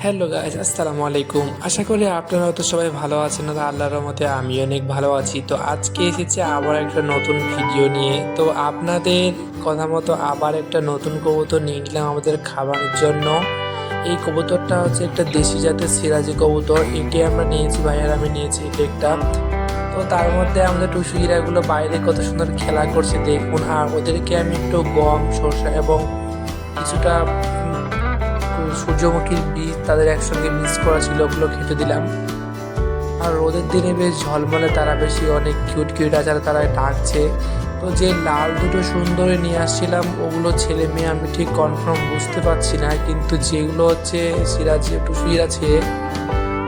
Hello guys, আসসালামু আলাইকুম। আশা করি আপনারা হয়তো সবাই ভালো আছেন আর আল্লাহর রহমতে আমি অনেক ভালো আছি। তো আজকে এসেছি আবার একটা নতুন ভিডিও নিয়ে। তো আপনাদের কথা মতো আবার একটা নতুন কবুতর নিয়ে নিলাম আমাদের খাবারের জন্য। এই কবুতরটা হচ্ছে একটা দেশি জাতের সিরাজি কবুতর। এটি আমরা নিয়েছি, ভাইয়ার আমি নিয়েছি এটা একটা। তো তার মধ্যে আমাদের টুসু হীরাগুলো বাইরে কত সুন্দর খেলা করছে দেখুন। আর ওদেরকে আমি একটু গম, সরষা এবং কিছুটা সূর্যমুখীর বীজ তাদের একসঙ্গে মিক্স করা ছিল, ওগুলো খেতে দিলাম। আর রোদের দিনে বেশ ঝলমলে তারা বেশি অনেক কিউট কিউট আছে আর তারা ডাকছে। তো যে লাল দুটো সুন্দরী নিয়ে আসছিলাম ওগুলো ছেলে মেয়ে আমি ঠিক কনফার্ম বুঝতে পারছি না, কিন্তু যেগুলো হচ্ছে সিরাজি টুসু আছে,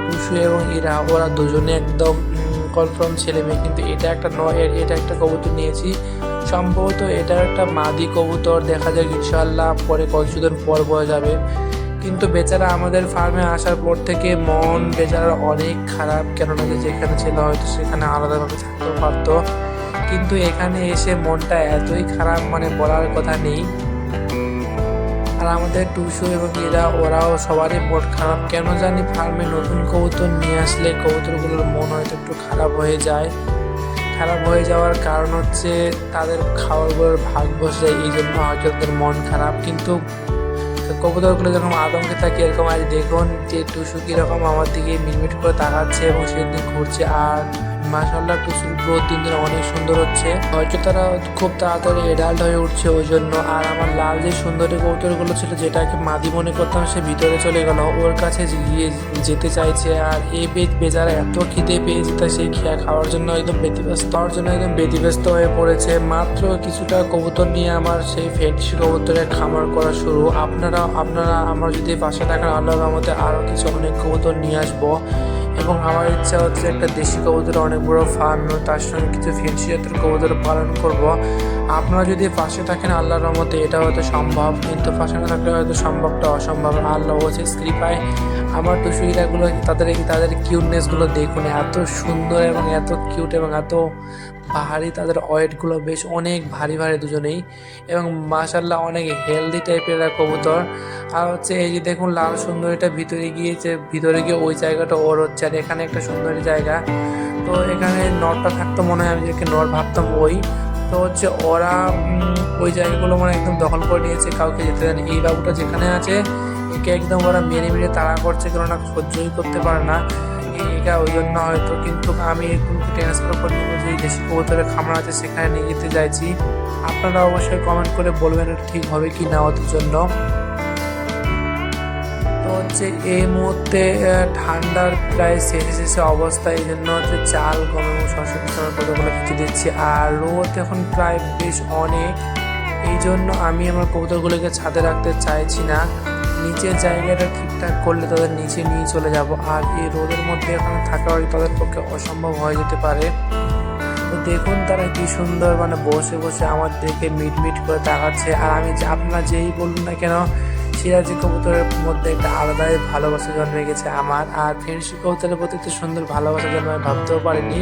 টুসু এবং ইরা ওরা দুজনে একদম কনফার্ম ছেলে মেয়ে। কিন্তু এটা একটা নয়, এটা একটা কবুতর নিয়েছি, সম্ভবত এটা একটা মাদি কবুতর। দেখা যায় ইনশাআল্লাহ পরে কয়েকদিন পর বয়ে যাবে। কিন্তু বেচারা আমাদের ফার্মে আসার পর থেকে মন বেচারার অনেক খারাপ, কেননা যেখানে ছিল হয়তো সেখানে আলাদাভাবে থাকতেও পারতো, কিন্তু এখানে এসে মনটা এতই খারাপ মানে বলার কথা নেই। আর আমাদের টুসু এবং ওরাও সবারই মন খারাপ, কেন জানি ফার্মে নতুন কবুতর নিয়ে আসলে কবুতরগুলোর মন হয়তো একটু খারাপ হয়ে যায়। খারাপ হয়ে যাওয়ার কারণ হচ্ছে তাদের খাবারগুলোর ভাগ বসে যায়, এই জন্য হয়তো তাদের মন খারাপ। কিন্তু কবুতরগুলো যখন আতঙ্কে থাকে, এরকম আজ দেখুন যে টুসু কিরকম আমার দিকে মিটমিট করে তাকাচ্ছে এবং সেদিন ঘুরছে। আর মাশাআল্লাহ টুসুর গ্রোথ দিন দিন অনেক সুন্দর হচ্ছে, হয়তো তারা খুব তাড়াতাড়ি এডাল্ট হয়ে উঠছে ওই জন্য। আর আমার লাল যে সুন্দরী কবুতরগুলো ছিল যেটাকে মাদি মনে করতাম, সে ভিতরে চলে গেল, ওর কাছে গিয়ে যেতে চাইছে। আর এই বেচারা এত খিদে পেয়েছে তা সেই খাওয়ার জন্য একদম ব্যতিব্যস্ত হয়ে পড়েছে। মাত্র কিছুটা কবুতর নিয়ে আমার সেই ফ্যান্সি কবুতরের খামার করা শুরু। আপনারা আমার যদি পাশে থাকার আল্লাহর রহমতে আরও কিছু অনেক কবুতর নিয়ে আসবো এবং আমার ইচ্ছা হচ্ছে একটা দেশি কবুতরের অনেক বড় ফার্ম, তার সঙ্গে কিছু ফ্যান্সি জাতের কবুতর পালন করব। আপনারা যদি পাশে থাকেন আল্লাহর রহমতে এটা হয়তো সম্ভব, কিন্তু পাশে না থাকলে হয়তো সম্ভবটা অসম্ভব। আল্লাহ হচ্ছে কৃপায় আমার টুসুইরাগুলো তাদের কিউটনেসগুলো দেখুন, এত সুন্দর এবং এত কিউট এবং এত ভারী, তাদের ওয়েটগুলো বেশ অনেক ভারী ভারী দুজনেই, এবং মাশাআল্লাহ অনেক হেলদি টাইপের কবুতর। আর হচ্ছে এই যে দেখুন লাল সুন্দরীটা ভিতরে গিয়ে ওই জায়গাটা ওর হচ্ছে, আর এখানে একটা সুন্দরী জায়গা। তো এখানে নরটা থাকতো মনে হয়, আমি যাকে নর ভাবতাম ওই। তো হচ্ছে ওরা ওই জায়গাগুলো মানে একদম দখল করে নিয়েছে, কাউকে যেতে দেয়নি। এই বাবুটা যেখানে আছে একে একদম ওরা মেরে মেরে তাড়া করছে, কেননা সহ্যই করতে পারে না এটা, ওই জন্য হয়তো। কিন্তু আমি এরকমকে ট্রান্সফার করে নেবো যে দেশি কবুতরের খামার আছে সেখানে নিয়ে যেতে চাইছি। আপনারা অবশ্যই কমেন্ট করে বলবেন এটা ঠিক হবে কি না ওদের জন্য। তো হচ্ছে এই মুহূর্তে ঠান্ডার প্রায় শেষে অবস্থা, এই জন্য হচ্ছে চাল গম এবং শস্য কতগুলো কিছু দিচ্ছি। আর রোদ এখন প্রায় বেশ অনেক, এই জন্য আমি আমার কবুতরগুলোকে ছাদে রাখতে চাইছি না। নিচের জায়গাটা ঠিকঠাক করলে তাদের নিচে নিয়ে চলে যাব। আর এই রোদের মধ্যে এখানে থাকা তাদের পক্ষে অসম্ভব হয়ে যেতে পারে। তো দেখুন তারা কি সুন্দর মানে বসে বসে আমার দিকে মিট করে তাকাচ্ছে। আর আমি আপনারা যেই বলুন না কেন, সিরাজি কবুতরের মধ্যে একটা আলাদাই ভালোবাসা জন্মে গেছে আমার। আর ফেন্সি কবুতরের প্রতি এত সুন্দর ভালোবাসা জন্মে আমি ভাবতেও পারিনি।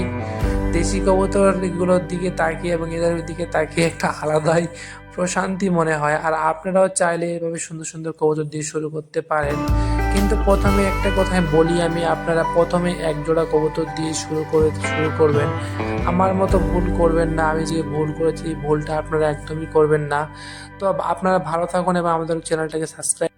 দেশি কবুতরগুলোর দিকে তাকিয়ে এবং এদের দিকে তাকিয়ে একটা আলাদাই প্রশান্তি মনে হয়। আর আপনারাও চাইলে এভাবে সুন্দর সুন্দর কবুতর দিয়ে শুরু করতে পারেন, কিন্তু প্রথমে একটা কথাই বলি আমি, আপনারা প্রথমে এক জোড়া কবুতর দিয়ে শুরু করবেন। আমার মতো ভুল করবেন না, আমি যে ভুল করেছি এই ভুলটা আপনারা একদমই করবেন না। তো আপনারা ভালো থাকুন এবং আমাদের চ্যানেলটাকে সাবস্ক্রাইব